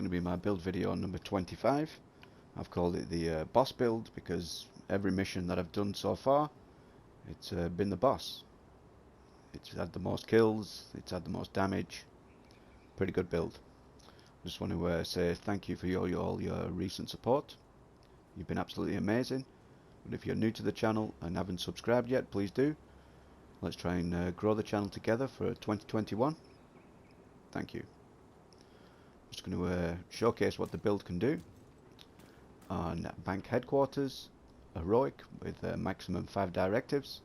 going to be my build video number 25. I've called it the boss build because every mission that I've done so far, it's been the boss. It's had the most kills, it's had the most damage. Pretty good build. Just want to say thank you for all your recent support. You've been absolutely amazing. But if you're new to the channel and haven't subscribed yet, please do. Let's try and grow the channel together for 2021. Thank you. Just going to showcase what the build can do on bank headquarters, heroic with maximum 5 directives.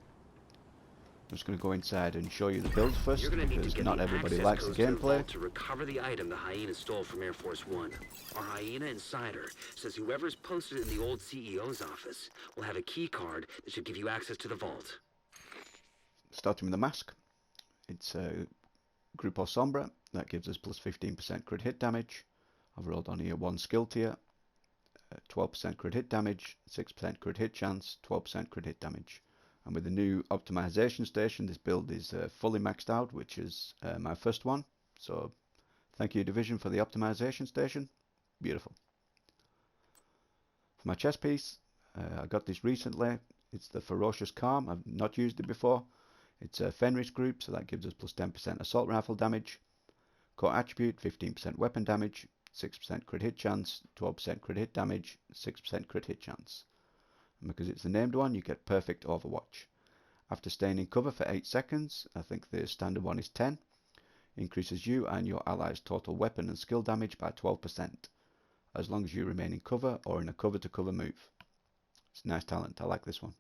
I'm just going to go inside and show you the build first because not everybody likes the gameplay. To recover the item the hyena stole from Air Force One. Our hyena insider says whoever's posted in the old CEO's office will have a key card that should give you access to the vault. Starting with the mask, it's Grupo Sombra. That gives us plus 15% crit hit damage. I've rolled on here 1 skill tier, 12% crit hit damage, 6% crit hit chance, 12% crit hit damage. And with the new optimization station, this build is fully maxed out, which is my first one. So thank you, Division, for the optimization station. Beautiful. For my chest piece, I got this recently. It's the Ferocious Calm. I've not used it before. It's a Fenris group, so that gives us plus 10% assault rifle damage. Core attribute, 15% weapon damage, 6% crit hit chance, 12% crit hit damage, 6% crit hit chance. And because it's the named one, you get perfect overwatch. After staying in cover for 8 seconds, I think the standard one is 10, increases you and your allies' total weapon and skill damage by 12%, as long as you remain in cover or in a cover-to-cover move. It's a nice talent, I like this one.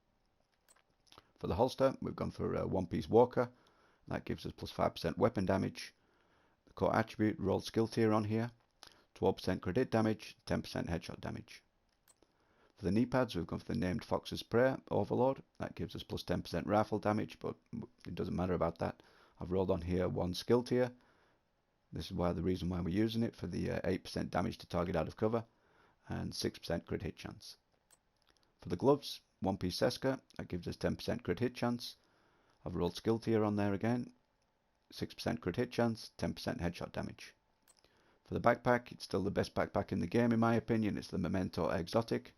For the holster, we've gone for a one-piece walker. That gives us plus 5% weapon damage. The core attribute, rolled skill tier on here. 12% crit hit damage, 10% headshot damage. For the knee pads, we've gone for the named Fox's Prayer Overload. That gives us plus 10% rifle damage, but it doesn't matter about that. I've rolled on here 1 skill tier. This is the reason why we're using it, for the 8% damage to target out of cover and 6% crit hit chance. For the gloves, 1 piece ceska. That gives us 10% crit hit chance. I've rolled skill tier on there again. 6% crit hit chance, 10% headshot damage. For the backpack, it's still the best backpack in the game in my opinion. It's the Memento Exotic.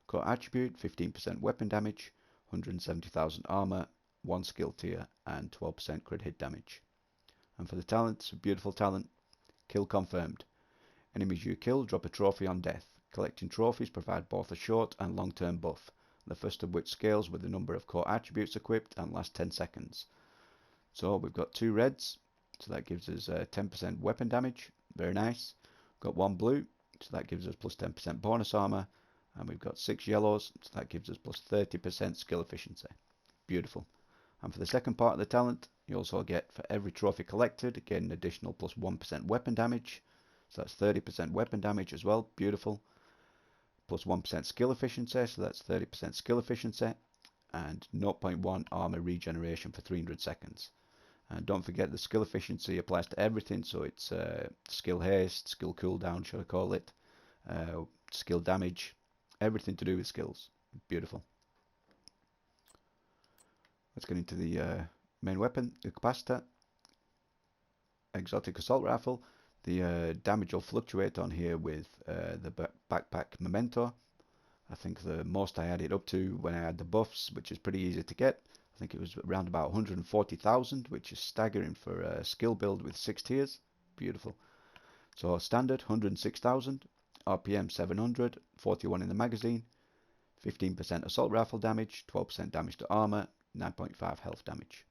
Core attribute, 15% weapon damage, 170,000 armor, 1 skill tier, and 12% crit hit damage. And for the talents, a beautiful talent, kill confirmed. Enemies you kill drop a trophy on death. Collecting trophies provide both a short and long-term buff, the first of which scales with the number of core attributes equipped and lasts 10 seconds. So we've got 2 reds, so that gives us 10% weapon damage, very nice. Got 1 blue, so that gives us plus 10% bonus armor. And we've got 6 yellows, so that gives us plus 30% skill efficiency. Beautiful. And for the second part of the talent, you also get, for every trophy collected, get an additional plus 1% weapon damage. So that's 30% weapon damage as well. Beautiful. Plus 1% skill efficiency, so that's 30% skill efficiency. And 0.1 armor regeneration for 300 seconds. And don't forget the skill efficiency applies to everything, so it's skill haste, skill cooldown, should I call it, skill damage. Everything to do with skills. Beautiful. Let's get into the main weapon, the capacitor. Exotic assault rifle. The damage will fluctuate on here with the backpack Memento. I think the most I had it up to when I had the buffs, which is pretty easy to get. I think it was around about 140,000, which is staggering for a skill build with 6 tiers. Beautiful. So standard 106,000. RPM 700, 41 in the magazine, 15% assault rifle damage, 12% damage to armor, 9.5 health damage.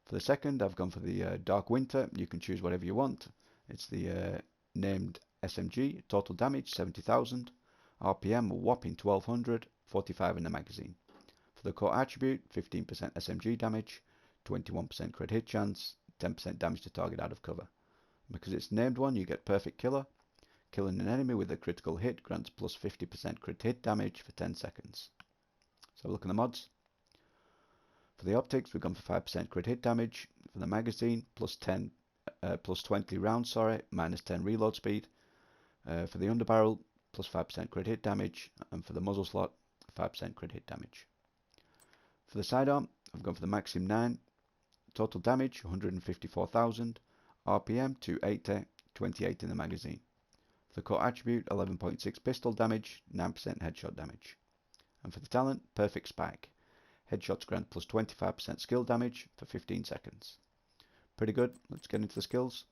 For the second, I've gone for the Dark Winter. You can choose whatever you want. It's the named SMG, total damage 70,000, RPM a whopping 1200, 45 in the magazine. For the core attribute, 15% SMG damage, 21% crit hit chance, 10% damage to target out of cover. Because it's named one, you get perfect killer. Killing an enemy with a critical hit grants plus 50% crit hit damage for 10 seconds. So look at the mods. For the optics, we've gone for 5% crit hit damage. For the magazine, plus 20 rounds, minus 10 reload speed. For the underbarrel, plus 5% crit hit damage. And for the muzzle slot, 5% crit hit damage. For the sidearm, I've gone for the Maxim 9. Total damage, 154,000. RPM, 280, 28 in the magazine. the core attribute, 11.6 pistol damage, 9% headshot damage. And for the talent, perfect spike. Headshots grant plus 25% skill damage for 15 seconds. Pretty good. Let's get into the skills.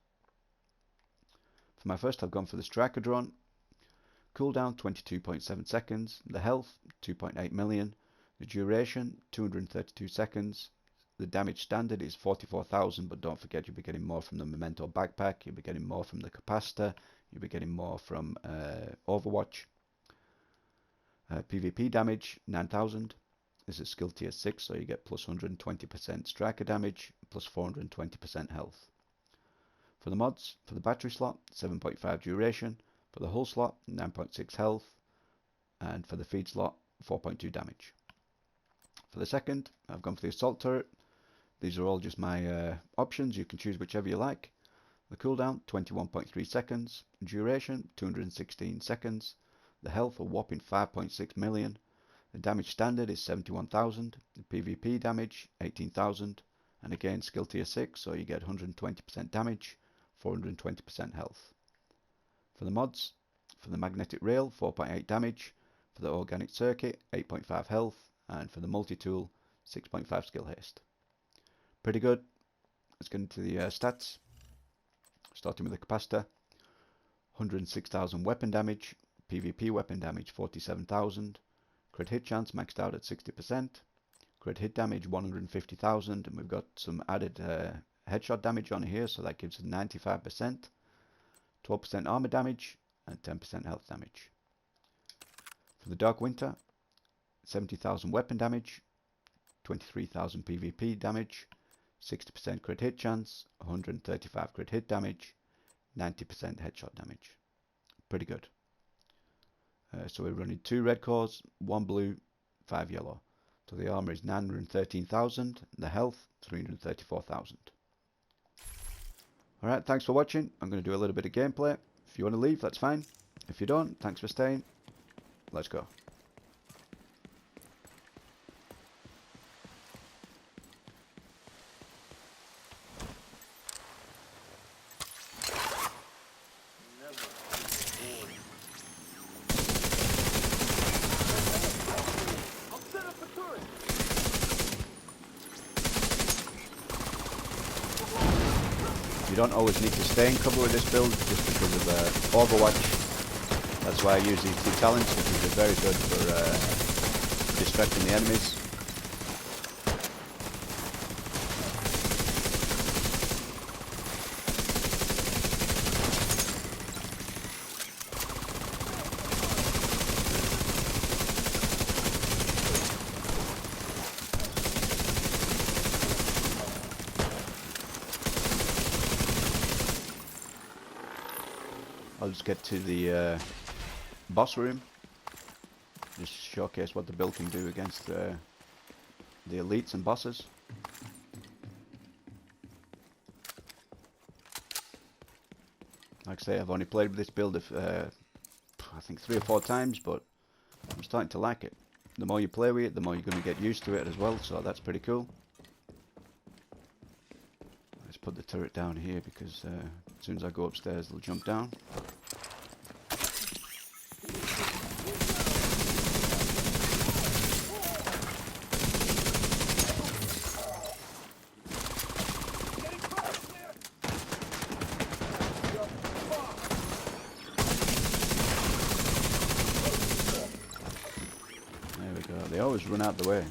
For my first, I've gone for the striker drone. Cooldown 22.7 seconds. The health 2.8 million. The duration 232 seconds. The damage standard is 44,000, but don't forget you'll be getting more from the Memento backpack. You'll be getting more from the capacitor. You'll be getting more from Overwatch. PvP damage 9,000. This is skill tier 6, so you get plus 120% striker damage, plus 420% health. For the mods, for the battery slot, 7.5 duration. For the hull slot, 9.6 health. And for the feed slot, 4.2 damage. For the second, I've gone for the assault turret. These are all just my options. You can choose whichever you like. The cooldown, 21.3 seconds. Duration, 216 seconds. The health, a whopping 5.6 million. The damage standard is 71,000. The PvP damage, 18,000. And again, skill tier 6, so you get 120% damage, 420% health. For the mods, for the magnetic rail, 4.8 damage. For the organic circuit, 8.5 health. And for the multi-tool, 6.5 skill haste. Pretty good. Let's get into the stats. Starting with the capacitor. 106,000 weapon damage. PvP weapon damage 47,000. Crit hit chance maxed out at 60%. Crit hit damage 150,000. And we've got some added headshot damage on here, so that gives us 95%. 12% armor damage and 10% health damage. For the Dark Winter, 70,000 weapon damage. 23,000 PvP damage. 60% crit hit chance, 135 crit hit damage, 90% headshot damage. Pretty good. So we're running 2 red cores, 1 blue, 5 yellow. So the armor is 913,000, the health 334,000. Alright, thanks for watching. I'm going to do a little bit of gameplay. If you want to leave, that's fine. If you don't, thanks for staying. Let's go. You don't always need to stay in cover with this build just because of Overwatch. That's why I use these 2 talents, because they're very good for distracting the enemies. I'll just get to the boss room, just showcase what the build can do against the elites and bosses. Like I say, I've only played with this build I think 3 or 4 times, but I'm starting to like it. The more you play with it, the more you're going to get used to it as well, so that's pretty cool. Let's put the turret down here because as soon as I go upstairs they'll jump down. There we go, they always run out the way.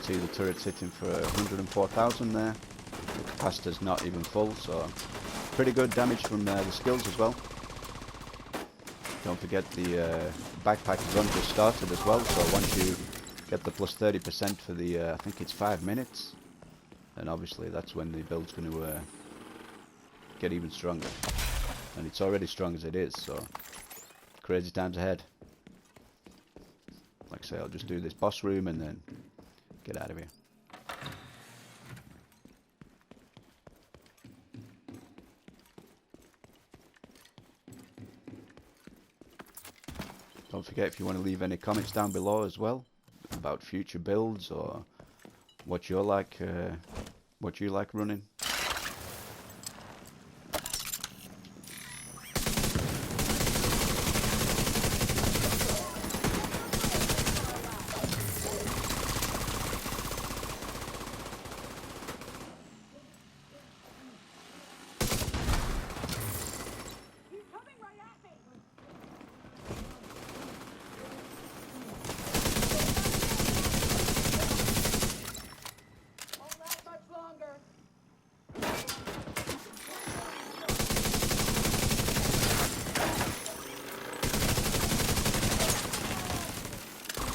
See the turret sitting for 104,000 there. The capacitor's not even full, so pretty good damage from the skills as well. Don't forget the backpack run just started as well, so once you get the plus 30% for the, I think it's 5 minutes, then obviously that's when the build's going to get even stronger. And it's already strong as it is, so crazy times ahead. Like I say, I'll just do this boss room and then get out of here. Don't forget, if you want to leave any comments down below as well about future builds or what you like running.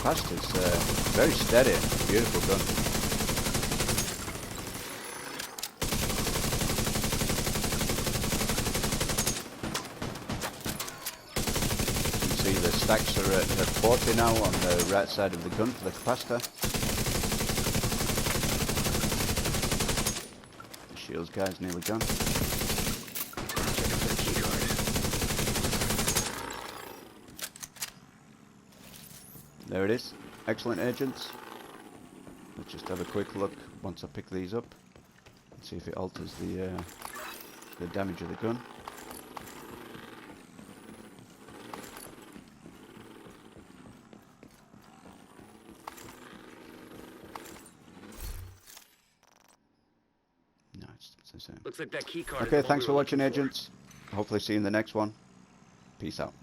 Fast is very steady, beautiful gun. You can see the stacks are at 40 now on the right side of the gun for the capacitor. The shields guy's nearly gone. There it is. Excellent agents. Let's just have a quick look once I pick these up and see if it alters the damage of the gun. No, it's the same. Looks like that key card. Okay, thanks for watching, agents. Hopefully see you in the next one. Peace out.